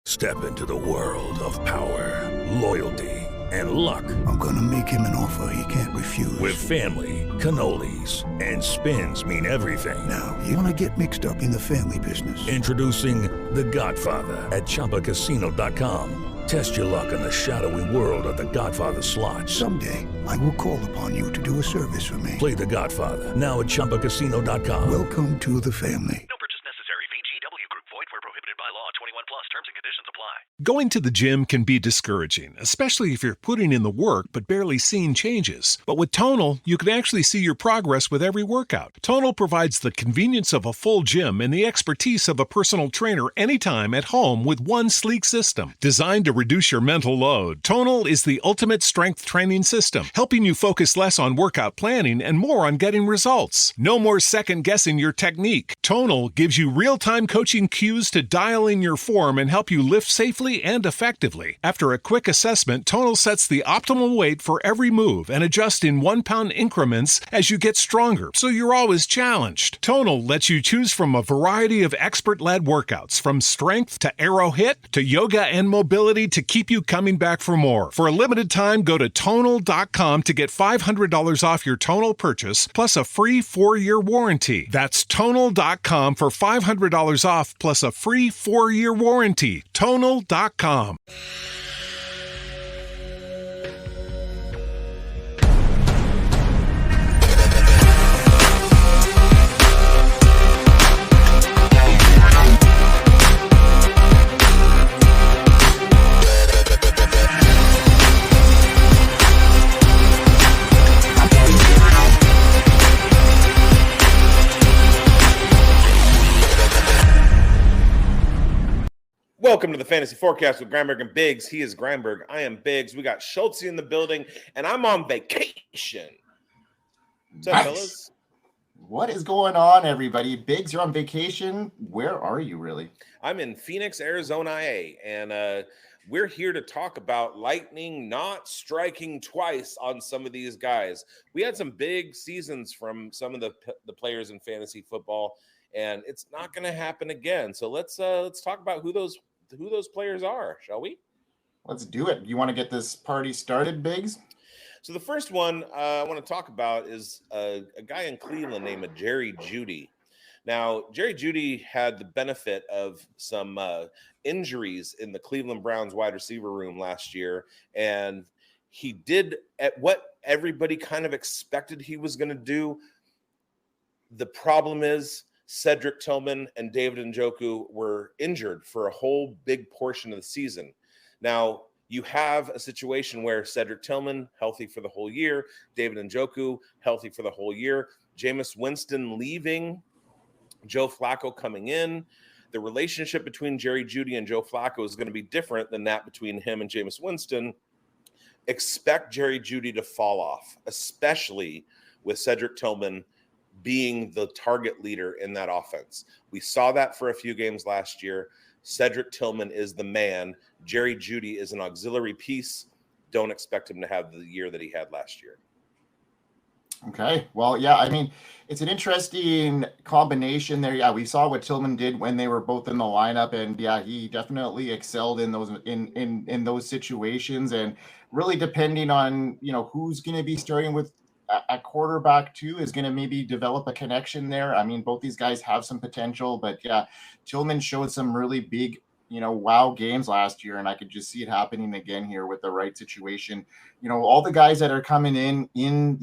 Step into the world of power, loyalty, and luck. I'm gonna make him an offer he can't refuse. With family, cannolis, and spins mean everything. Now, you wanna get mixed up in the family business. Introducing The Godfather at ChumbaCasino.com. Test your luck in the shadowy world of The Godfather slot. Someday, I will call upon you to do a service for me. Play The Godfather now at ChumbaCasino.com. Welcome to the family. No purchase necessary. VGW Group. Void where prohibited by law. 21 plus. Terms and conditions apply. Going to the gym can be discouraging, especially if you're putting in the work but barely seeing changes. But with Tonal, you can actually see your progress with every workout. Tonal provides the convenience of a full gym and the expertise of a personal trainer anytime at home with one sleek system. Designed to reduce your mental load, Tonal is the ultimate strength training system, helping you focus less on workout planning and more on getting results. No more second-guessing your technique. Tonal gives you real-time coaching cues to dial in your form and help you lift safely and effectively. After a quick assessment, Tonal sets the optimal weight for every move and adjusts in 1 pound increments as you get stronger, so you're always challenged. Tonal lets you choose from a variety of expert-led workouts, from strength to arrow hit to yoga and mobility, to keep you coming back for more. For a limited time, go to Tonal.com to get $500 off your Tonal purchase, plus a free 4-year warranty. That's Tonal.com for $500 off, plus a free 4-year warranty. Tonal.com. Welcome to the Fantasy Forecast with Grindberg and bigz. He is Grindberg. I am bigz. We got Schultzy in the building, and I'm on vacation. What's up, fellas? What is going on, everybody? bigz, you're on vacation. Where are you, really? I'm in Phoenix, Arizona, and we're here to talk about lightning not striking twice on some of these guys. We had some big seasons from some of the players in fantasy football, and it's not going to happen again. So let's talk about who those players are, shall we? Let's do it. You want to get this party started, bigz? So the first one I want to talk about is a guy in Cleveland named Jerry Jeudy. Now, Jerry Jeudy had the benefit of some injuries in the Cleveland Browns wide receiver room last year, and he did at what everybody kind of expected he was going to do. The problem is Cedric Tillman and David Njoku were injured for a whole big portion of the season. Now, you have a situation where Cedric Tillman, healthy for the whole year, David Njoku, healthy for the whole year, Jameis Winston leaving, Joe Flacco coming in. The relationship between Jerry Jeudy and Joe Flacco is going to be different than that between him and Jameis Winston. Expect Jerry Jeudy to fall off, especially with Cedric Tillman being the target leader in that offense. We saw that for a few games last year. Cedric Tillman is the man. Jerry Jeudy is an auxiliary piece. Don't expect him to have the year that he had last year. Okay. Well, yeah, I mean, it's an interesting combination there. Yeah, we saw what Tillman did when they were both in the lineup, and yeah, he definitely excelled in those in those situations. And really, depending on who's going to be starting with at quarterback too, is going to maybe develop a connection there. I mean, both these guys have some potential, but yeah, Tillman showed some really big, wow games last year, and I could just see it happening again here with the right situation. All the guys that are coming in,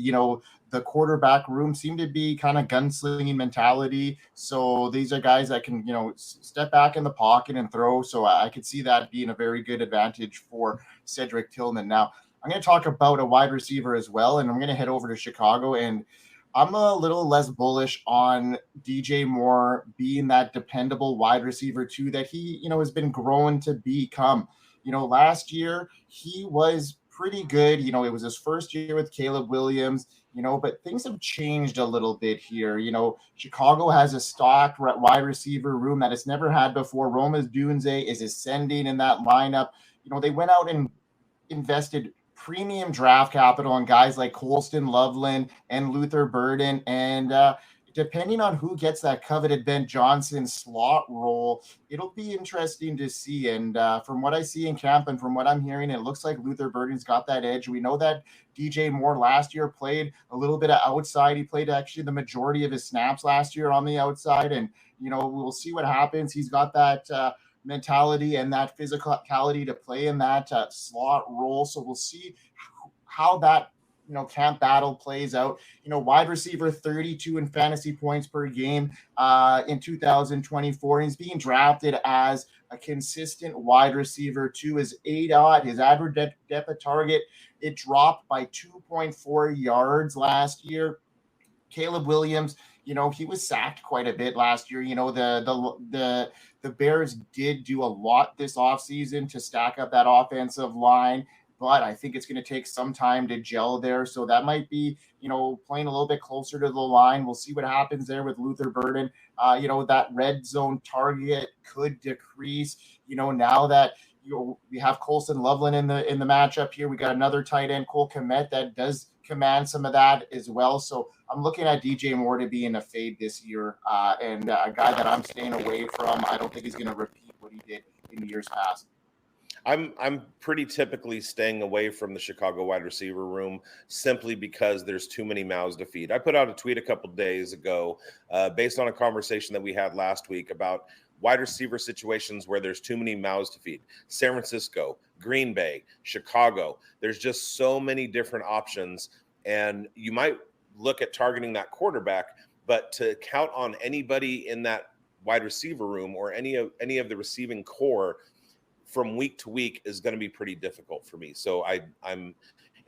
the quarterback room seem to be kind of gunslinging mentality. So these are guys that can, step back in the pocket and throw. So I could see that being a very good advantage for Cedric Tillman. Now, I'm going to talk about a wide receiver as well, and I'm going to head over to Chicago. And I'm a little less bullish on DJ Moore being that dependable wide receiver too that he, has been grown to become. Last year he was pretty good. It was his first year with Caleb Williams, but things have changed a little bit here. Chicago has a stocked wide receiver room that it's never had before. Rome Odunze is ascending in that lineup. They went out and invested premium draft capital on guys like Colston Loveland and Luther Burden. And it depending on who gets that coveted Ben Johnson slot role, it'll be interesting to see. And from what I see in camp and from what I'm hearing, it looks like Luther Burden's got that edge. We know that DJ Moore last year played a little bit of outside. He played actually the majority of his snaps last year on the outside. And, we'll see what happens. He's got that mentality and that physicality to play in that slot role. So we'll see how that camp battle plays out. Wide receiver 32 in fantasy points per game in 2024. He's being drafted as a consistent wide receiver to his ADOT, his average depth of target. It dropped by 2.4 yards last year. Caleb Williams, he was sacked quite a bit last year. The Bears did do a lot this offseason to stack up that offensive line, but I think it's going to take some time to gel there. So that might be, playing a little bit closer to the line. We'll see what happens there with Luther Burden. That red zone target could decrease, now that we have Colson Loveland in the matchup here. We got another tight end, Cole Kmet, that does command some of that as well. So I'm looking at DJ Moore to be in a fade this year, and a guy that I'm staying away from. I don't think he's going to repeat what he did in years past. I'm pretty typically staying away from the Chicago wide receiver room simply because there's too many mouths to feed. I put out a tweet a couple days ago based on a conversation that we had last week about wide receiver situations where there's too many mouths to feed. San Francisco, Green Bay, Chicago. There's just so many different options, and you might look at targeting that quarterback, but to count on anybody in that wide receiver room or any of the receiving core from week to week is going to be pretty difficult for me. So I'm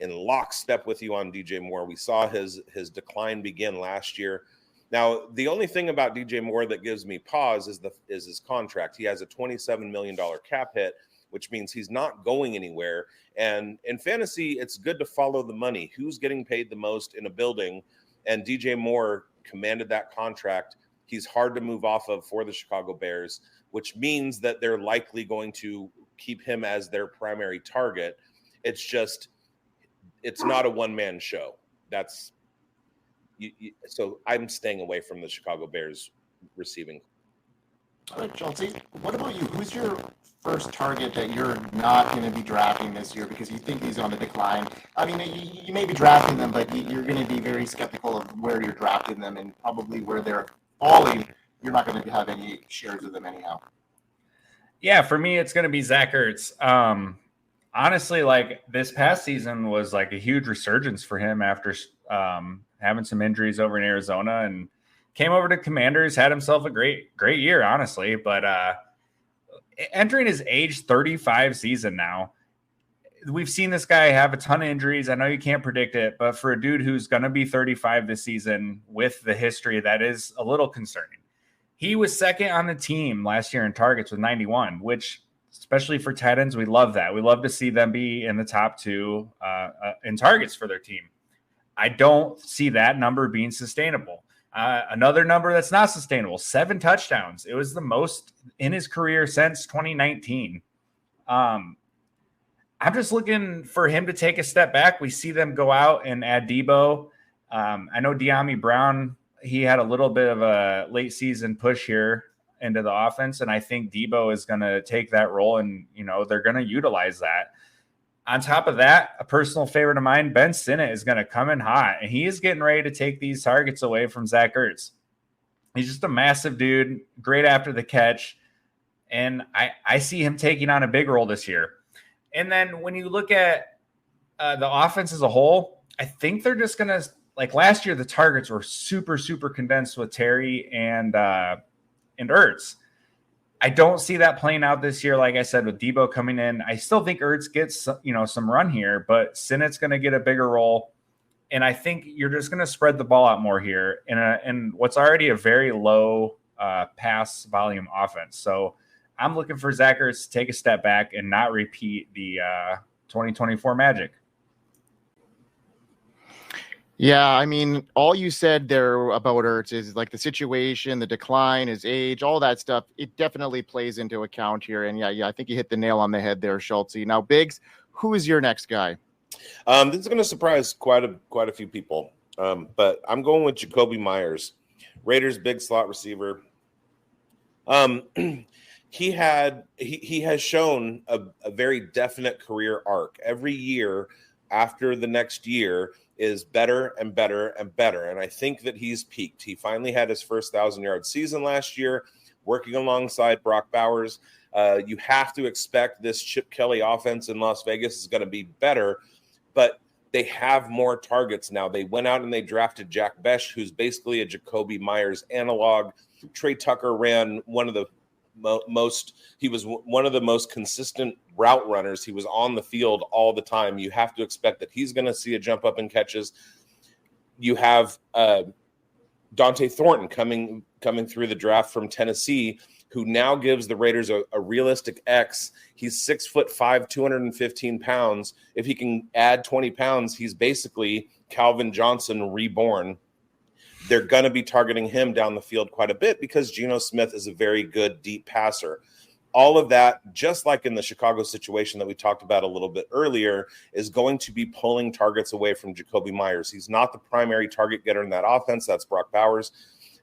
in lockstep with you on DJ Moore. We saw his decline begin last year. Now, the only thing about DJ Moore that gives me pause is his contract. He has a $27 million cap hit, which means he's not going anywhere. And in fantasy, it's good to follow the money. Who's getting paid the most in a building? And DJ Moore commanded that contract. He's hard to move off of for the Chicago Bears, which means that they're likely going to keep him as their primary target. It's not a one-man show. So I'm staying away from the Chicago Bears receiving. All right, Schultzy, what about you? Who's your first target that you're not going to be drafting this year because you think he's on the decline? I mean, you may be drafting them, but you're going to be very skeptical of where you're drafting them and probably where they're falling. You're not going to have any shares of them anyhow. Yeah, for me, it's going to be Zach Ertz. Honestly, like this past season was like a huge resurgence for him after having some injuries over in Arizona, and came over to Commanders, had himself a great year, honestly. But entering his age 35 season now, we've seen this guy have a ton of injuries. I know you can't predict it, but for a dude who's going to be 35 this season with the history, that is a little concerning. He was second on the team last year in targets with 91, which, especially for tight ends, we love that. We love to see them be in the top two in targets for their team. I don't see that number being sustainable. Another number that's not sustainable, 7 touchdowns. It was the most in his career since 2019. I'm just looking for him to take a step back. We see them go out and add Debo. I know De'Ami Brown, he had a little bit of a late season push here into the offense, and I think Debo is going to take that role, and they're going to utilize that. On top of that, a personal favorite of mine, Ben Sinnott, is going to come in hot, and he is getting ready to take these targets away from Zach Ertz. He's just a massive dude, great after the catch, and I see him taking on a big role this year. And then when you look at the offense as a whole, I think they're just going to, like last year, the targets were super, super condensed with Terry and Ertz. I don't see that playing out this year. Like I said, with Debo coming in, I still think Ertz gets some run here, but Sinnott's going to get a bigger role, and I think you're just going to spread the ball out more here in what's already a very low pass volume offense. So I'm looking for Zach Ertz to take a step back and not repeat the 2024 magic. Yeah, I mean, all you said there about Ertz is like the situation, the decline, his age, all that stuff. It definitely plays into account here. And yeah, I think you hit the nail on the head there, Schultzy. Now, Biggs, who is your next guy? This is going to surprise quite a few people, but I'm going with Jakobi Meyers, Raiders big slot receiver. He has shown a very definite career arc. Every year after the next year is better and better and better. And I think that he's peaked. He finally had his first 1,000-yard season last year, working alongside Brock Bowers. You have to expect this Chip Kelly offense in Las Vegas is going to be better, but they have more targets now. They went out and they drafted Jack Besh, who's basically a Jakobi Meyers analog. Trey Tucker ran one of the most consistent route runners. He was on the field all the time. You have to expect that he's going to see a jump up in catches. You have Dante Thornton coming through the draft from Tennessee, who now gives the Raiders a realistic X. He's 6'5", 215 pounds. If he can add 20 pounds, he's basically Calvin Johnson reborn. They're going to be targeting him down the field quite a bit because Geno Smith is a very good deep passer. All of that, just like in the Chicago situation that we talked about a little bit earlier, is going to be pulling targets away from Jakobi Meyers. He's not the primary target getter in that offense. That's Brock Bowers.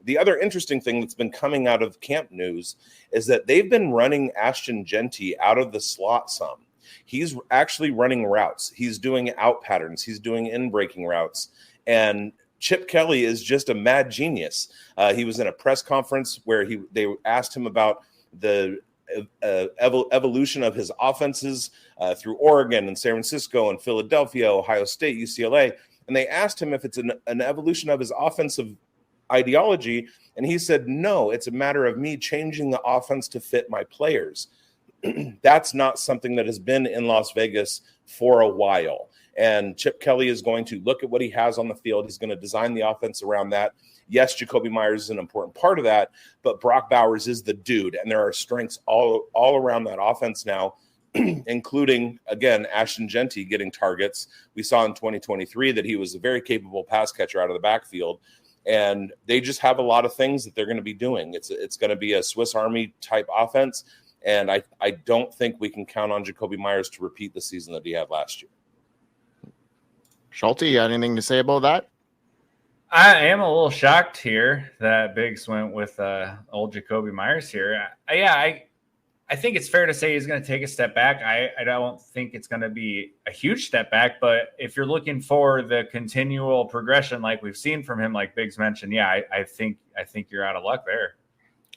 The other interesting thing that's been coming out of camp news is that they've been running Ashton Genty out of the slot some. He's actually running routes. He's doing out patterns. He's doing in-breaking routes. And Chip Kelly is just a mad genius. He was in a press conference where they asked him about the evolution of his offenses through Oregon and San Francisco and Philadelphia, Ohio State, UCLA. And they asked him if it's an evolution of his offensive ideology. And he said, no, it's a matter of me changing the offense to fit my players. That's not something that has been in Las Vegas for a while. And Chip Kelly is going to look at what he has on the field. He's going to design the offense around that. Yes, Jakobi Meyers is an important part of that, but Brock Bowers is the dude. And there are strengths all around that offense now, including, again, Ashton Genty getting targets. We saw in 2023 that he was a very capable pass catcher out of the backfield. And they just have a lot of things that they're going to be doing. It's going to be a Swiss Army type offense. And I don't think we can count on Jakobi Meyers to repeat the season that he had last year. Schultzy, you got anything to say about that? I am a little shocked here that bigz went with old Jakobi Meyers here. I think it's fair to say he's going to take a step back. I don't think it's going to be a huge step back, but if you're looking for the continual progression like we've seen from him, like bigz mentioned, I think you're out of luck there.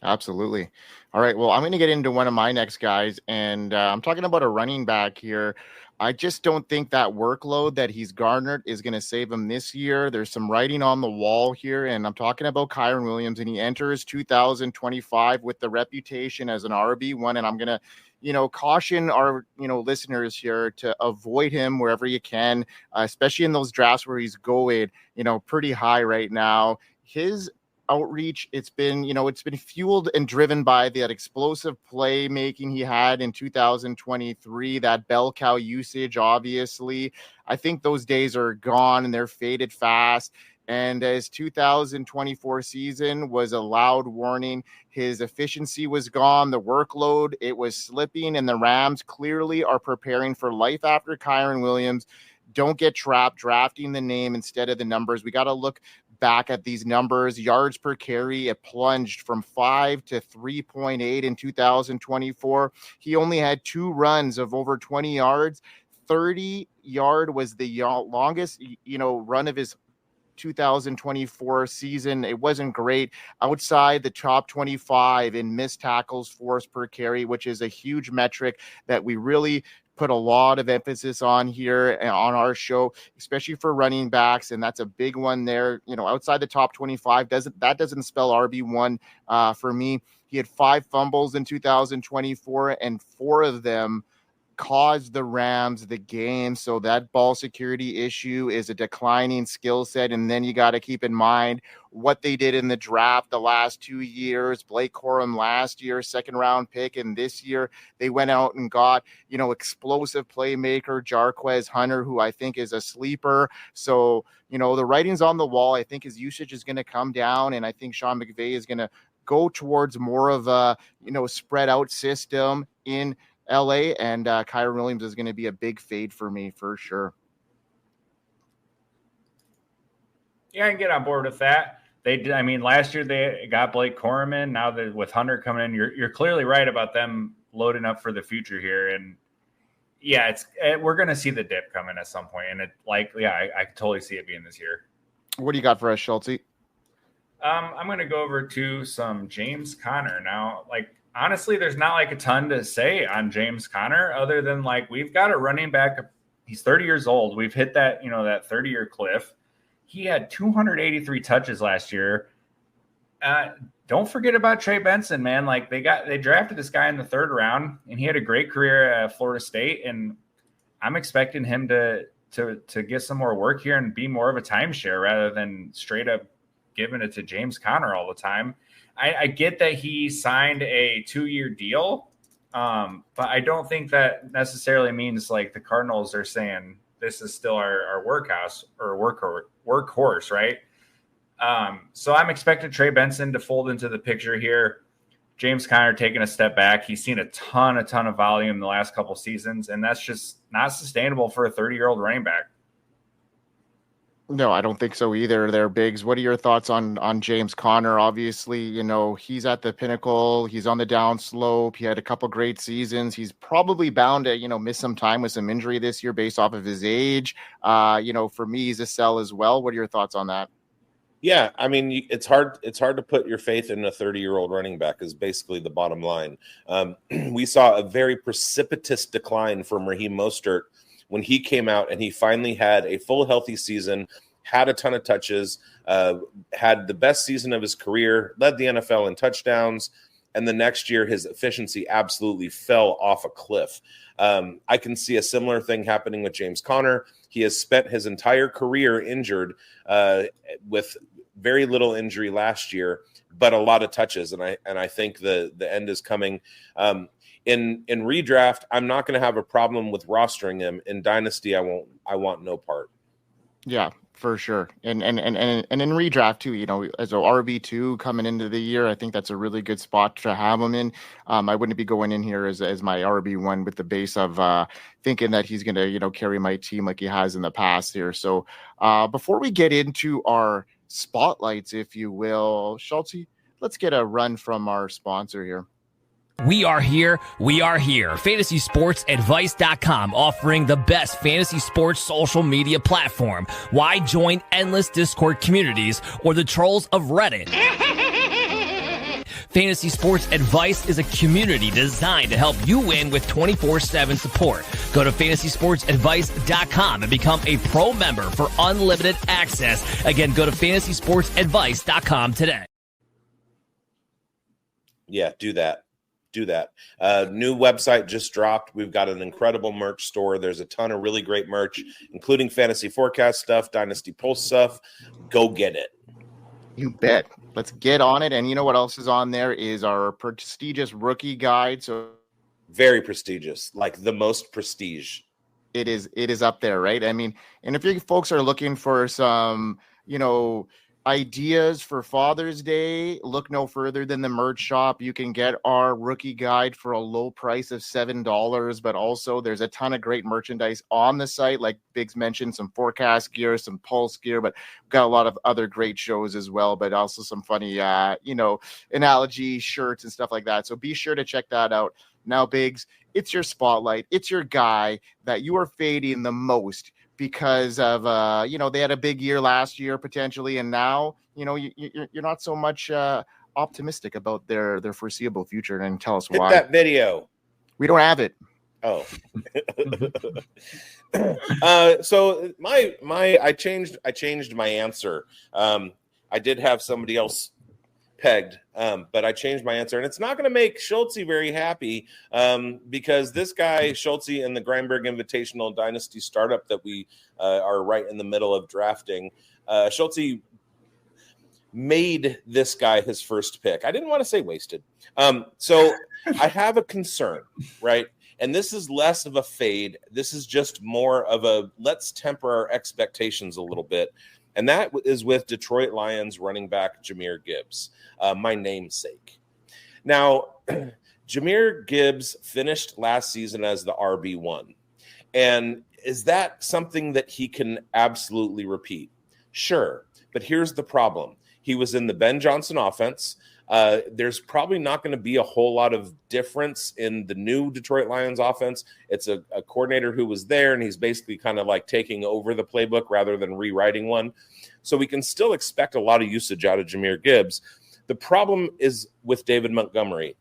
Absolutely. All right. Well, I'm going to get into one of my next guys, and I'm talking about a running back here. I just don't think that workload that he's garnered is going to save him this year. There's some writing on the wall here, and I'm talking about Kyren Williams, and he enters 2025 with the reputation as an RB1, and I'm going to, caution our, listeners here to avoid him wherever you can, especially in those drafts where he's going, pretty high right now. His outreach, it's been fueled and driven by that explosive playmaking he had in 2023, that bell cow usage. Obviously, I think those days are gone and they're faded fast. And his 2024 season was a loud warning. His efficiency was gone. The workload, it was slipping, and the Rams clearly are preparing for life after Kyren Williams. Don't get trapped drafting the name instead of the numbers. We got to look back at these numbers. Yards per carry, it plunged from 5 to 3.8 in 2024. He only had 2 runs of over 20 yards. 30-yard was the longest, run of his 2024 season. It wasn't great. Outside the top 25 in missed tackles forced per carry, which is a huge metric that we really put a lot of emphasis on here on our show, especially for running backs. And that's a big one there. Outside the top 25, doesn't spell RB1 for me. He had 5 fumbles in 2024, and 4 of them caused the Rams the game. So that ball security issue is a declining skill set. And then you got to keep in mind what they did in the draft the last 2 years. Blake Corum last year, 2nd round pick. And this year they went out and got, explosive playmaker Jarquez Hunter, who I think is a sleeper. So, the writing's on the wall. I think his usage is going to come down. And I think Sean McVay is going to go towards more of a, spread out system in LA, and Kyren Williams is going to be a big fade for me for sure. Yeah, I can get on board with that. they did. I mean, last year they got Blake Corum. Now that with Hunter coming in, you're clearly right about them loading up for the future here. And yeah, we're going to see the dip coming at some point. And I can totally see it being this year. What do you got for us, Schultzy? I'm going to go over to some James Conner now. Like, honestly, there's not like a ton to say on James Conner other than like we've got a running back. He's 30 years old. We've hit that, that 30-year cliff. He had 283 touches last year. Don't forget about Trey Benson, man. Like they drafted this guy in the 3rd round, and he had a great career at Florida State. And I'm expecting him to get some more work here and be more of a timeshare rather than straight up giving it to James Conner all the time. I get that he signed a 2-year deal, but I don't think that necessarily means like the Cardinals are saying this is still our workhorse, right? So I'm expecting Trey Benson to fold into the picture here. James Conner taking a step back. He's seen a ton of volume in the last couple seasons, and that's just not sustainable for a 30-year-old running back. No, I don't think so either. There, Biggs. What are your thoughts on James Conner? Obviously, he's at the pinnacle. He's on the down slope. He had a couple great seasons. He's probably bound to, miss some time with some injury this year based off of his age. For me, he's a sell as well. What are your thoughts on that? Yeah, I mean, it's hard to put your faith in a 30-year-old running back is basically the bottom line. We saw a very precipitous decline from Raheem Mostert when he came out and he finally had a full healthy season, had a ton of touches, had the best season of his career, led the NFL in touchdowns, and the next year his efficiency absolutely fell off a cliff. I can see a similar thing happening with James Conner. He has spent his entire career injured with very little injury last year, but a lot of touches, and I think the end is coming. In redraft, I'm not going to have a problem with rostering him. In Dynasty, I want no part. Yeah, for sure. And in redraft too, as a RB2 coming into the year, I think that's a really good spot to have him in. I wouldn't be going in here as my RB1 with the base of thinking that he's going to, carry my team like he has in the past here. So before we get into our spotlights, if you will, Schultzy, let's get a run from our sponsor here. We are here. FantasySportsAdvice.com, offering the best fantasy sports social media platform. Why join endless Discord communities or the trolls of Reddit? Fantasy Sports Advice is a community designed to help you win with 24/7 support. Go to FantasySportsAdvice.com and become a pro member for unlimited access. Again, go to FantasySportsAdvice.com today. Yeah, do that. New website just dropped. We've got an incredible merch store. There's a ton of really great merch, including fantasy forecast stuff, Dynasty Pulse stuff. Go get it. You bet. Let's get on it. And you know what else is on there is our prestigious rookie guide. So very prestigious, like the most prestige. It is up there, right? I mean, and if you folks are looking for some, ideas for Father's Day, look no further than the merch shop. You can get our rookie guide for a low price of $7, but also there's a ton of great merchandise on the site. Like Biggs mentioned, some forecast gear, some pulse gear, but we've got a lot of other great shows as well, but also some funny, analogy shirts and stuff like that. So be sure to check that out. Now, Biggs, it's your spotlight. It's your guy that you are fading the most because of, they had a big year last year potentially, and now, you're not so much optimistic about their foreseeable future. And tell us why. Hit that video. We don't have it. Oh. So I changed my answer. I did have somebody else pegged, but I changed my answer, and it's not going to make Schultzy very happy because this guy Schultzy in the Grindberg Invitational Dynasty startup that we are right in the middle of drafting, Schultzy made this guy his first pick. I didn't want to say wasted. So I have a concern, right? And this is less of a fade. This is just more of a let's temper our expectations a little bit. And that is with Detroit Lions running back Jahmyr Gibbs, my namesake. Now, Jahmyr Gibbs finished last season as the RB1. And is that something that he can absolutely repeat? Sure. But here's the problem. He was in the Ben Johnson offense. There's probably not going to be a whole lot of difference in the new Detroit Lions offense. It's a coordinator who was there, and he's basically kind of like taking over the playbook rather than rewriting one. So we can still expect a lot of usage out of Jahmyr Gibbs. The problem is with David Montgomery.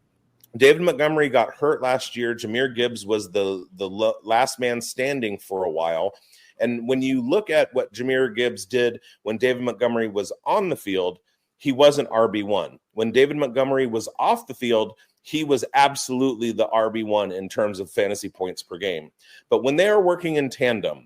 David Montgomery got hurt last year. Jahmyr Gibbs was the last man standing for a while. And when you look at what Jahmyr Gibbs did when David Montgomery was on the field, he wasn't RB1. When David Montgomery was off the field, he was absolutely the RB1 in terms of fantasy points per game. But when they are working in tandem,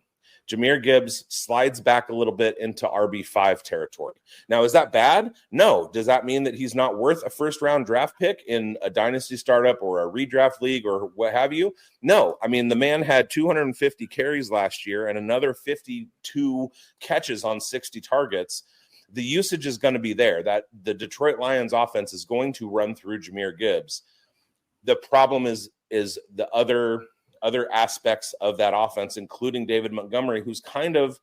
Jahmyr Gibbs slides back a little bit into RB5 territory. Now, is that bad? No. Does that mean that he's not worth a first-round draft pick in a dynasty startup or a redraft league or what have you? No. I mean, the man had 250 carries last year and another 52 catches on 60 targets. The usage is going to be there. That the Detroit Lions offense is going to run through Jahmyr Gibbs. The problem is the other aspects of that offense, including David Montgomery, who's kind of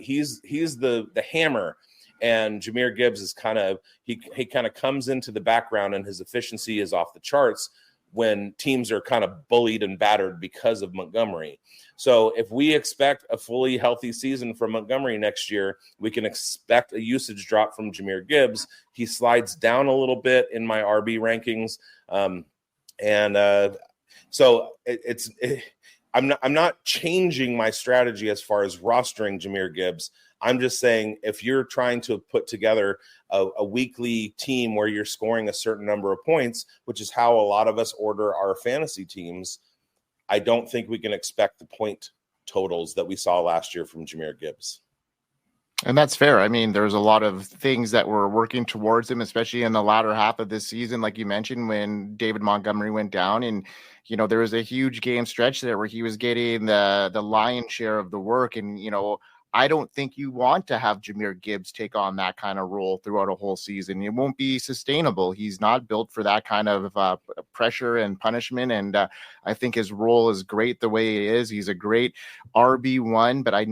he's the hammer, and Jahmyr Gibbs is kind of he kind of comes into the background, and his efficiency is off the charts when teams are kind of bullied and battered because of Montgomery. So if we expect a fully healthy season from Montgomery next year, we can expect a usage drop from Jahmyr Gibbs. He slides down a little bit in my RB rankings. So I'm not changing my strategy as far as rostering Jahmyr Gibbs. I'm just saying if you're trying to put together a weekly team where you're scoring a certain number of points, which is how a lot of us order our fantasy teams, I don't think we can expect the point totals that we saw last year from Jahmyr Gibbs. And that's fair. I mean, there's a lot of things that were working towards him, especially in the latter half of this season, like you mentioned, when David Montgomery went down. And, you know, there was a huge game stretch there where he was getting the lion's share of the work. And, you know, I don't think you want to have Jahmyr Gibbs take on that kind of role throughout a whole season. It won't be sustainable. He's not built for that kind of pressure and punishment. And I think his role is great the way it is. He's a great RB1, but I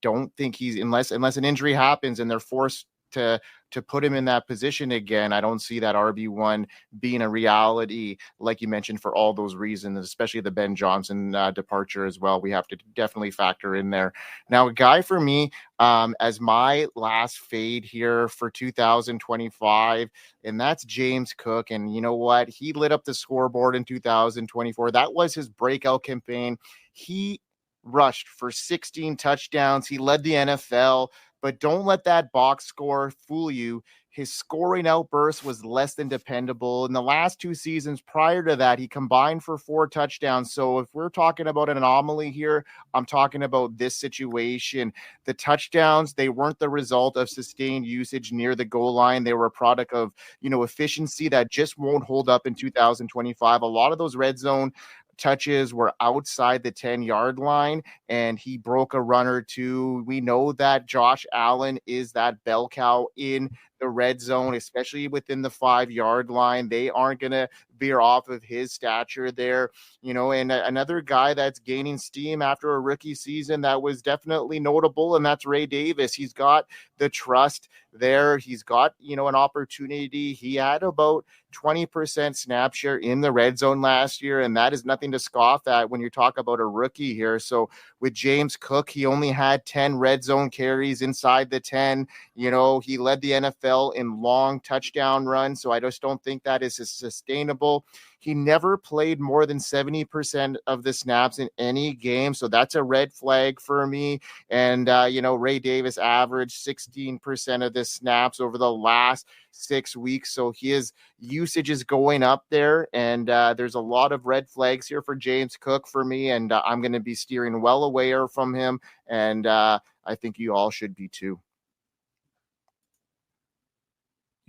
don't think he's, unless an injury happens and they're forced to put him in that position again, I don't see that RB1 being a reality, like you mentioned, for all those reasons, especially the Ben Johnson departure as well. We have to definitely factor in there. Now, a guy for me as my last fade here for 2025, and that's James Cook. And you know what? He lit up the scoreboard in 2024. That was his breakout campaign. He rushed for 16 touchdowns. He led the NFL. But don't let that box score fool you. His scoring outburst was less than dependable. In the last 2 seasons prior to that, he combined for 4 touchdowns. So if we're talking about an anomaly here, I'm talking about this situation. The touchdowns, they weren't the result of sustained usage near the goal line. They were a product of, you know, efficiency that just won't hold up in 2025. A lot of those red zone touches were outside the 10-yard line, and he broke a run or two. We know that Josh Allen is that bell cow in the red zone, especially within the 5-yard line. They aren't going to veer off of his stature there, you know. And another guy that's gaining steam after a rookie season that was definitely notable, and that's Ray Davis. He's got the trust there. He's got, you know, an opportunity. He had about 20% snap share in the red zone last year, and that is nothing to scoff at when you talk about a rookie here. So with James Cook, he only had 10 red zone carries inside the 10. You know, he led the NFL in long touchdown runs, so I just don't think that is sustainable. He never played more than 70% of the snaps in any game, so that's a red flag for me. And, you know, Ray Davis averaged 16% of the snaps over the last 6 weeks, so his usage is going up there, and there's a lot of red flags here for James Cook for me, and I'm going to be steering well away from him, and I think you all should be too.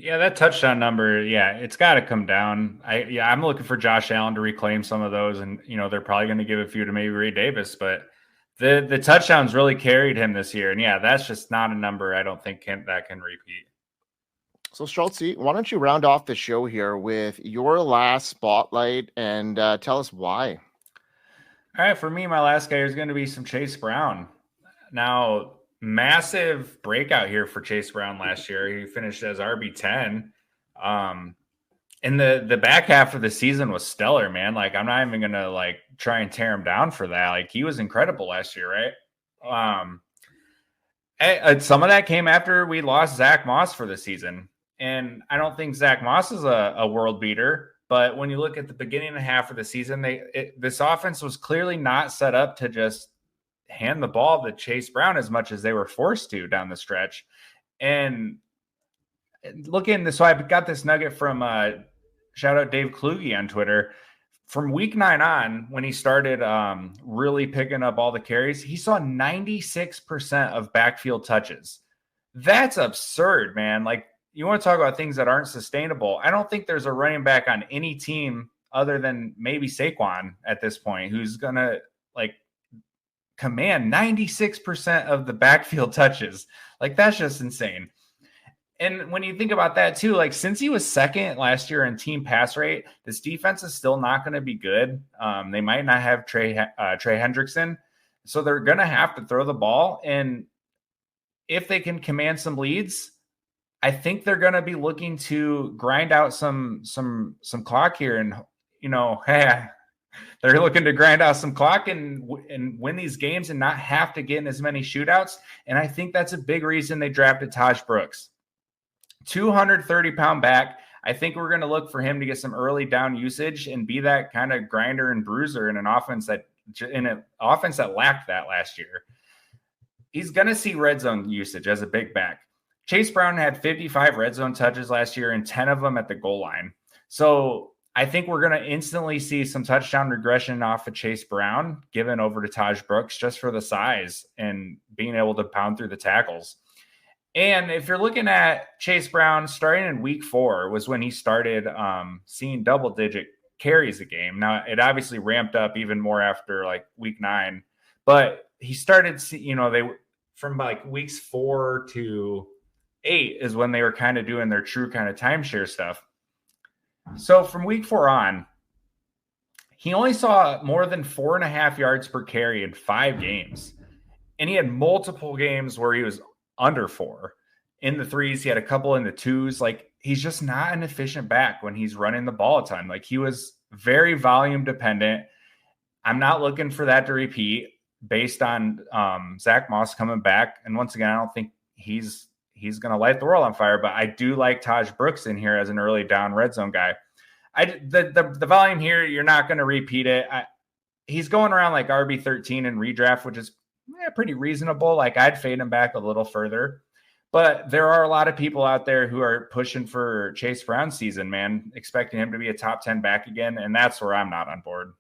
Yeah, that touchdown number, yeah, it's got to come down. I'm looking for Josh Allen to reclaim some of those, and you know they're probably going to give a few to maybe Ray Davis, but the touchdowns really carried him this year, and yeah, that's just not a number I don't think that can repeat. So Schultzy, why don't you round off the show here with your last spotlight and tell us why? All right, for me, my last guy is going to be some Chase Brown. Now, massive breakout here for Chase Brown last year. He finished as RB10. And the back half of the season was stellar, man. Like, I'm not even gonna like try and tear him down for that. Like, he was incredible last year, right? Some of that came after we lost Zach Moss for the season. And I don't think Zach Moss is a world beater, but when you look at the beginning and half of the season, this offense was clearly not set up to just hand the ball to Chase Brown as much as they were forced to down the stretch. And so I got this nugget from shout out Dave Kluge on Twitter. From week 9 on, when he started really picking up all the carries, he saw 96% of backfield touches. That's absurd, man. Like, you want to talk about things that aren't sustainable. I don't think there's a running back on any team other than maybe Saquon at this point who's going to like command 96% of the backfield touches. Like, that's just insane. And when you think about that too, like, since he was second last year in team pass rate, this defense is still not going to be good. They might not have Trey Hendrickson, so they're going to have to throw the ball. And if they can command some leads, I think they're going to be looking to grind out some clock here, and they're looking to grind out some clock and win these games and not have to get in as many shootouts. And I think that's a big reason they drafted Taj Brooks. 230-pound back. I think we're going to look for him to get some early down usage and be that kind of grinder and bruiser in an offense that lacked that last year. He's going to see red zone usage as a big back. Chase Brown had 55 red zone touches last year and 10 of them at the goal line. So I think we're going to instantly see some touchdown regression off of Chase Brown given over to Taj Brooks just for the size and being able to pound through the tackles. And if you're looking at Chase Brown, starting in week 4 was when he started seeing double-digit carries a game. Now, it obviously ramped up even more after like week 9, but he started, from like weeks 4 to 8 is when they were kind of doing their true kind of timeshare stuff. So from week 4 on, he only saw more than 4.5 yards per carry in 5 games. And he had multiple games where he was under 4 in the 3s. He had a couple in the 2s. Like, he's just not an efficient back when he's running the ball a ton. Like, he was very volume dependent. I'm not looking for that to repeat based on Zach Moss coming back. And once again, I don't think he's going to light the world on fire, but I do like Taj Brooks in here as an early down red zone guy. The volume here, you're not going to repeat it. He's going around like RB13 in redraft, which is pretty reasonable. Like, I'd fade him back a little further, but there are a lot of people out there who are pushing for Chase Brown season, man, expecting him to be a top 10 back again. And that's where I'm not on board.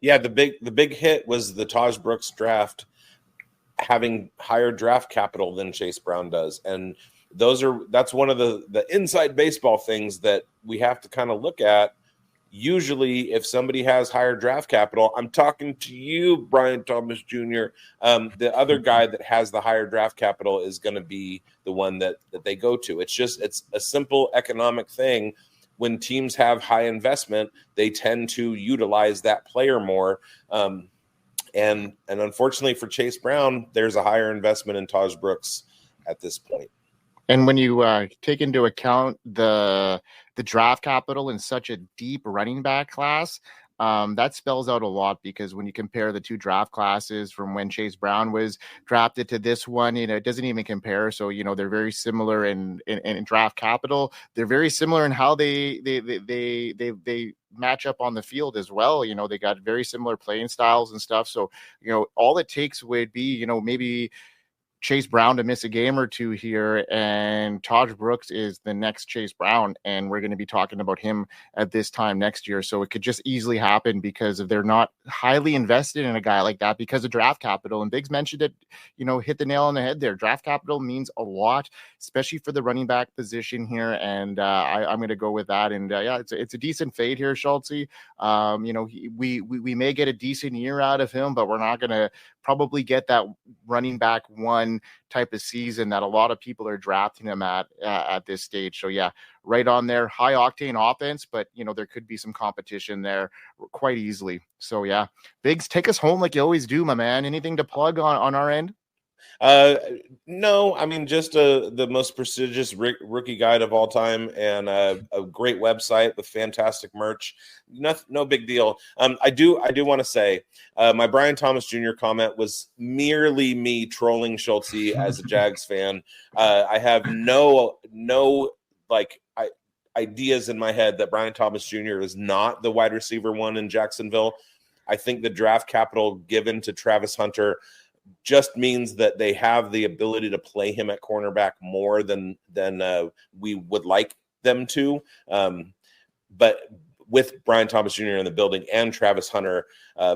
Yeah. The big hit was the Taj Brooks draft having higher draft capital than Chase Brown does. And that's one of the inside baseball things that we have to kind of look at. Usually, if somebody has higher draft capital, I'm talking to you, Brian Thomas Jr., the other guy that has the higher draft capital is going to be the one that they go to. It's a simple economic thing. When teams have high investment, they tend to utilize that player more. And unfortunately for Chase Brown, there's a higher investment in Taj Brooks at this point. And when you take into account the draft capital in such a deep running back class, that spells out a lot, because when you compare the 2 draft classes from when Chase Brown was drafted to this one, it doesn't even compare. So, they're very similar in draft capital. They're very similar in how they match up on the field as well. They got very similar playing styles and stuff. So, all it takes would be, maybe Chase Brown to miss a game or 2 here, and Taj Brooks is the next Chase Brown, and we're going to be talking about him at this time next year. So it could just easily happen because they're not highly invested in a guy like that because of draft capital. And bigz mentioned it, hit the nail on the head there. Draft capital means a lot, especially for the running back position here. And I'm going to go with that. And it's a decent fade here, Schultzy. We may get a decent year out of him, but we're not going to probably get that running back 1 type of season that a lot of people are drafting him at this stage. So yeah, right on there, high octane offense, but there could be some competition there quite easily. So yeah, bigz, take us home like you always do, my man. Anything to plug on our end? No, I mean, just the most prestigious rookie guide of all time, and a great website with fantastic merch. No big deal. I do want to say my Brian Thomas Jr. comment was merely me trolling Schultzy as a Jags fan. I have no ideas in my head that Brian Thomas Jr. is not the wide receiver one in Jacksonville. I think the draft capital given to Travis Hunter just means that they have the ability to play him at cornerback more than we would like them to. But with Brian Thomas Jr. in the building and Travis Hunter,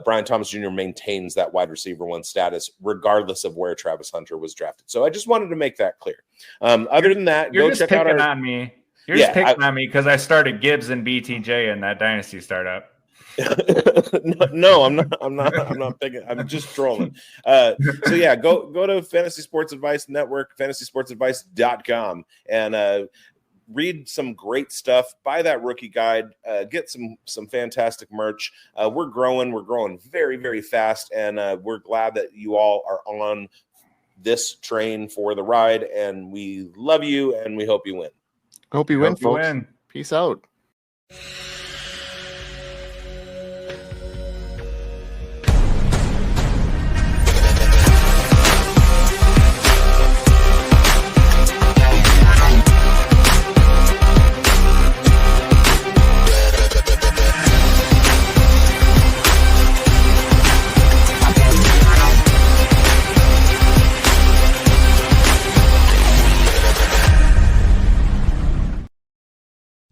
Brian Thomas Jr. maintains that wide receiver one status regardless of where Travis Hunter was drafted. So I just wanted to make that cleir. Other than that, you're go just check out on me. You're just picking on me because I started Gibbs and BTJ in that dynasty startup. No, I'm not picking. I'm just trolling. So yeah, go to Fantasy Sports Advice Network, fantasysportsadvice.com, and read some great stuff. Buy that rookie guide. Get some fantastic merch. We're growing very, very fast, and we're glad that you all are on this train for the ride. And we love you, and we hope you win. Hope you win, folks. Peace out.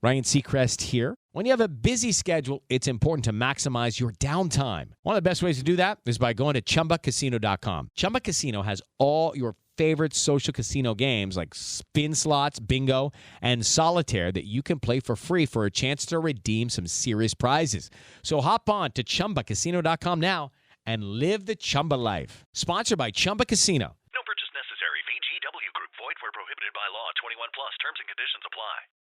Ryan Seacrest here. When you have a busy schedule, it's important to maximize your downtime. One of the best ways to do that is by going to ChumbaCasino.com. Chumba Casino has all your favorite social casino games like spin slots, bingo, and solitaire that you can play for free for a chance to redeem some serious prizes. So hop on to ChumbaCasino.com now and live the Chumba life. Sponsored by Chumba Casino. No purchase necessary. VGW Group. Void where prohibited by law. 21 plus. Terms and conditions apply.